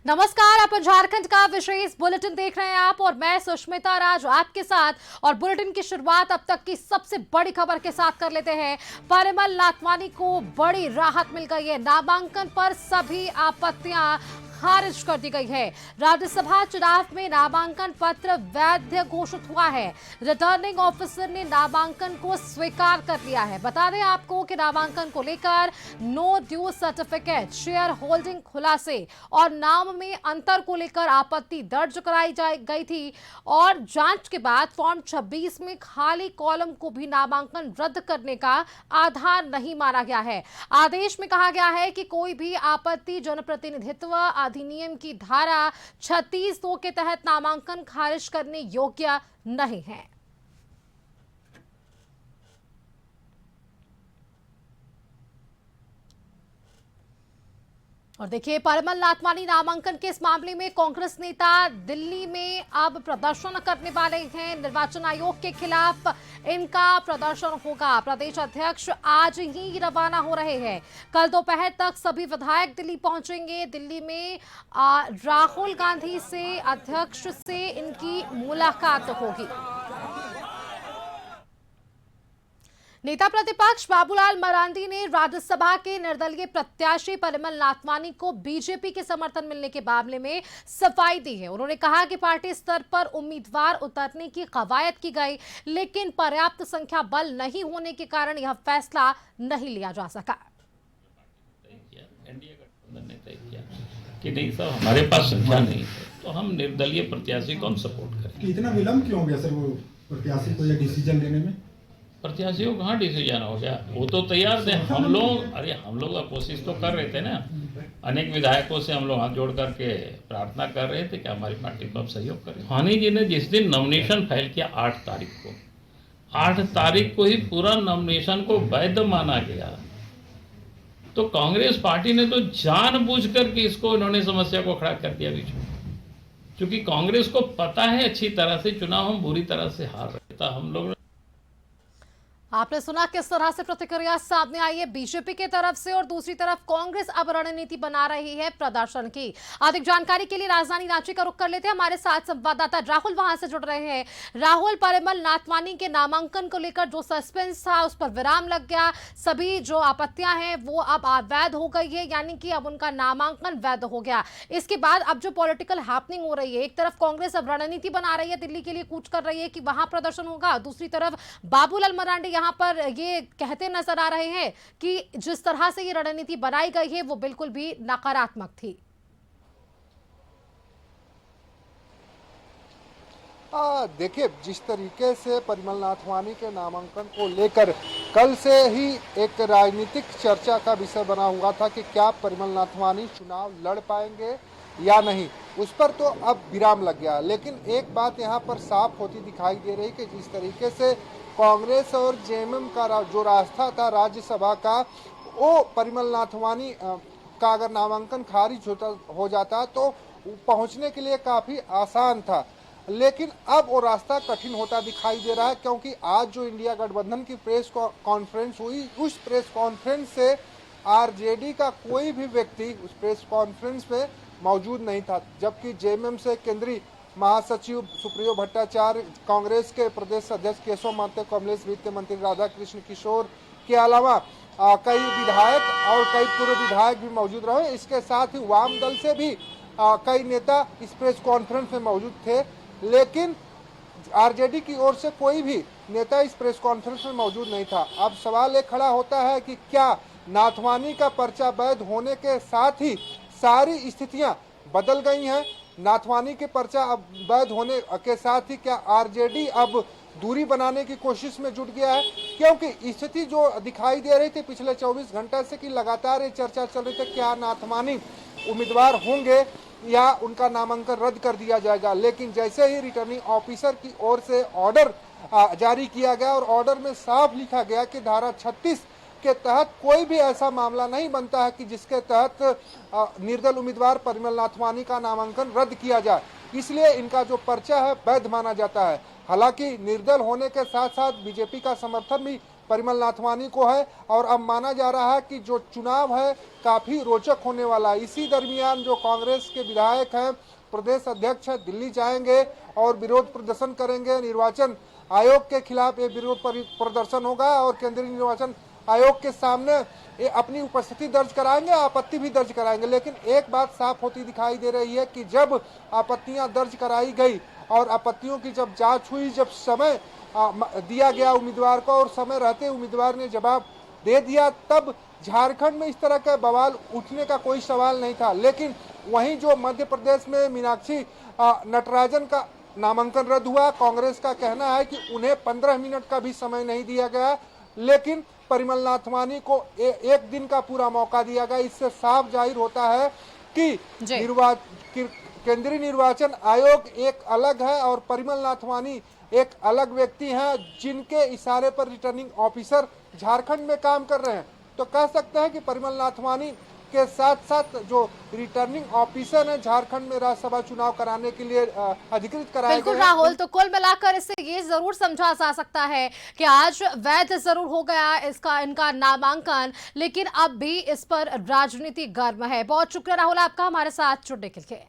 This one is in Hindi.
नमस्कार, आप झारखंड का विशेष बुलेटिन देख रहे हैं आप और मैं सुष्मिता राज आपके साथ। और बुलेटिन की शुरुआत अब तक की सबसे बड़ी खबर के साथ कर लेते हैं। परिमल नाथवानी को बड़ी राहत मिल गई है। नामांकन पर सभी आपत्तियां खारिज कर दी गई है। राज्यसभा चुनाव में नामांकन पत्र वैध घोषित हुआ है। रिटर्निंग ऑफिसर ने नामांकन को स्वीकार कर लिया है। बता दें आपको कि नामांकन को लेकर no due certificate, share holding खुलासे और नाम में अंतर को लेकर आपत्ति दर्ज कराई गई थी और जांच के बाद फॉर्म 26 में खाली कॉलम को भी नामांकन रद्द करने का आधार नहीं माना गया है। आदेश में कहा गया है कि कोई भी आपत्ति जनप्रतिनिधित्व अधिनियम की धारा 36(2) के तहत नामांकन खारिज करने योग्य नहीं है। और देखिए, परिमल नाथवानी नामांकन के इस मामले में कांग्रेस नेता दिल्ली में अब प्रदर्शन करने वाले हैं। निर्वाचन आयोग के खिलाफ इनका प्रदर्शन होगा। प्रदेश अध्यक्ष आज ही रवाना हो रहे हैं। कल दोपहर तक सभी विधायक दिल्ली पहुंचेंगे। दिल्ली में राहुल गांधी से, अध्यक्ष से इनकी मुलाकात होगी। नेता प्रतिपक्ष बाबूलाल मरांडी ने राज्यसभा के निर्दलीय प्रत्याशी परिमल नाथवानी को बीजेपी के समर्थन मिलने के मामले में सफाई दी है। उन्होंने कहा कि पार्टी स्तर पर उम्मीदवार उतरने की कवायद की गई, लेकिन पर्याप्त संख्या बल नहीं होने के कारण यह फैसला नहीं लिया जा सका। एनडीए गठबंधन ने तय किया कि नहीं साहब, हमारे पास संख्या नहीं है तो हम निर्दलीय प्रत्याशी को हम सपोर्ट करें। इतना विलंब क्यों हो गया सर वो प्रत्याशी को यह डिसीजन लेने में? प्रत्याशियों कहाँ डिसीजन हो गया, वो तो तैयार थे। हम लोग कोशिश तो कर रहे थे ना। अनेक विधायकों से हम लोग हाथ जोड़ करके प्रार्थना कर रहे थे कि हमारी पार्टी को अब सहयोग करें। हानि जी ने जिस दिन नॉमिनेशन फाइल किया 8 तारीख को ही पूरा नॉमिनेशन को वैध माना गया। तो कांग्रेस पार्टी ने तो जानबूझ करके इसको इन्होंने समस्या को खड़ा कर दिया बीच में, क्योंकि कांग्रेस को पता है अच्छी तरह से चुनाव हम बुरी तरह से हार रहे थे। हम लोग आपने सुना किस तरह से प्रतिक्रिया सामने आई है बीजेपी की तरफ से, और दूसरी तरफ कांग्रेस अब रणनीति बना रही है प्रदर्शन की। अधिक जानकारी के लिए राजधानी रांची का रुख कर लेते हैं। हमारे साथ संवाददाता राहुल वहां से जुड़ रहे हैं। राहुल, परिमल नाथवानी के नामांकन को लेकर जो सस्पेंस था उस पर विराम लग गया। सभी जो आपत्तियां हैं वो अब अवैध हो गई है, यानी कि अब उनका नामांकन वैध हो गया। इसके बाद अब जो पॉलिटिकल हैपनिंग हो रही है, एक तरफ कांग्रेस अब रणनीति बना रही है, दिल्ली के लिए कूच कर रही है कि वहां प्रदर्शन होगा। दूसरी तरफ बाबूलाल मरांडी यहाँ पर ये कहते नजर आ रहे हैं कि जिस तरह से ये रणनीति बनाई गई है वो बिल्कुल भी नकारात्मक थी। देखिए, जिस तरीके से परिमल नाथवानी के नामांकन को लेकर कल से ही एक राजनीतिक चर्चा का विषय बना हुआ था कि क्या परिमल नाथवानी चुनाव लड़ पाएंगे या नहीं, उस पर तो अब विराम लग गया। लेकिन एक बात यहाँ पर साफ होती दिखाई दे रही कि जिस तरीके से कांग्रेस और जेएमएम का जो रास्ता था राज्यसभा का, वो परिमल नाथवानी का अगर नामांकन खारिज हो जाता तो पहुंचने के लिए काफ़ी आसान था। लेकिन अब वो रास्ता कठिन होता दिखाई दे रहा है, क्योंकि आज जो इंडिया गठबंधन की प्रेस कॉन्फ्रेंस हुई, उस प्रेस कॉन्फ्रेंस से आरजेडी का कोई भी व्यक्ति उस प्रेस कॉन्फ्रेंस में मौजूद नहीं था, जबकि जेएमएम से केंद्रीय महासचिव सुप्रियो भट्टाचार्य, कांग्रेस के प्रदेश अध्यक्ष केशव महतो, कमलेश, वित्त मंत्री राधाकृष्ण किशोर के अलावा कई विधायक और कई पूर्व विधायक भी मौजूद रहे। इसके साथ ही वाम दल से भी कई नेता इस प्रेस कॉन्फ्रेंस में मौजूद थे, लेकिन आरजेडी की ओर से कोई भी नेता इस प्रेस कॉन्फ्रेंस में मौजूद नहीं था। अब सवाल ये खड़ा होता है कि क्या नाथवानी का पर्चा वैध होने के साथ ही सारी स्थितियां बदल गई हैं? नाथवानी के पर्चा अब वैध होने के साथ ही क्या आरजेडी अब दूरी बनाने की कोशिश में जुट गया है? क्योंकि स्थिति जो दिखाई दे रही थी पिछले 24 घंटे से कि लगातार ये चर्चा चल रही थी क्या नाथवानी उम्मीदवार होंगे या उनका नामांकन रद्द कर दिया जाएगा। लेकिन जैसे ही रिटर्निंग ऑफिसर की ओर से ऑर्डर जारी किया गया और ऑर्डर में साफ लिखा गया कि धारा 36 के तहत कोई भी ऐसा मामला नहीं बनता है कि जिसके तहत निर्दल उम्मीदवार परिमल नाथवानी का नामांकन रद्द किया जाए, इसलिए इनका जो पर्चा है वैध माना जाता है। हालांकि निर्दल होने के साथ साथ बीजेपी का समर्थन भी परिमल नाथवानी को है और अब माना जा रहा है कि जो चुनाव है काफ़ी रोचक होने वाला है। इसी दरमियान जो कांग्रेस के विधायक हैं, प्रदेश अध्यक्ष है, दिल्ली जाएंगे और विरोध प्रदर्शन करेंगे। निर्वाचन आयोग के खिलाफ ये विरोध प्रदर्शन होगा और केंद्रीय निर्वाचन आयोग के सामने ये अपनी उपस्थिति दर्ज कराएंगे, आपत्ति भी दर्ज कराएंगे। लेकिन एक बात साफ होती दिखाई दे रही है कि जब आपत्तियां दर्ज कराई गई और आपत्तियों की जब जांच हुई, जब समय दिया गया उम्मीदवार को और समय रहते उम्मीदवार ने जवाब दे दिया, तब झारखंड में इस तरह का बवाल उठने का कोई सवाल नहीं था। लेकिन वहीं जो मध्य प्रदेश में मीनाक्षी नटराजन का नामांकन रद्द हुआ, कांग्रेस का कहना है कि उन्हें 15 मिनट का भी समय नहीं दिया गया, लेकिन परिमल नाथवानी को एक दिन का पूरा मौका दिया गया। इससे साफ जाहिर होता है कि केंद्रीय निर्वाचन आयोग एक अलग है और परिमल नाथवानी एक अलग व्यक्ति हैं, जिनके इशारे पर रिटर्निंग ऑफिसर झारखंड में काम कर रहे हैं। तो कह सकते हैं कि परिमल नाथवानी के साथ साथ जो रिटर्निंग ऑफिसर है झारखंड में राज्यसभा चुनाव कराने के लिए अधिकृत कराए बिल्कुल राहुल, तो कुल मिलाकर इससे ये जरूर समझा जा सकता है कि आज वैध जरूर हो गया इनका नामांकन, लेकिन अब भी इस पर राजनीति गर्म है। बहुत शुक्रिया राहुल आपका हमारे साथ जुड़ने के लिए।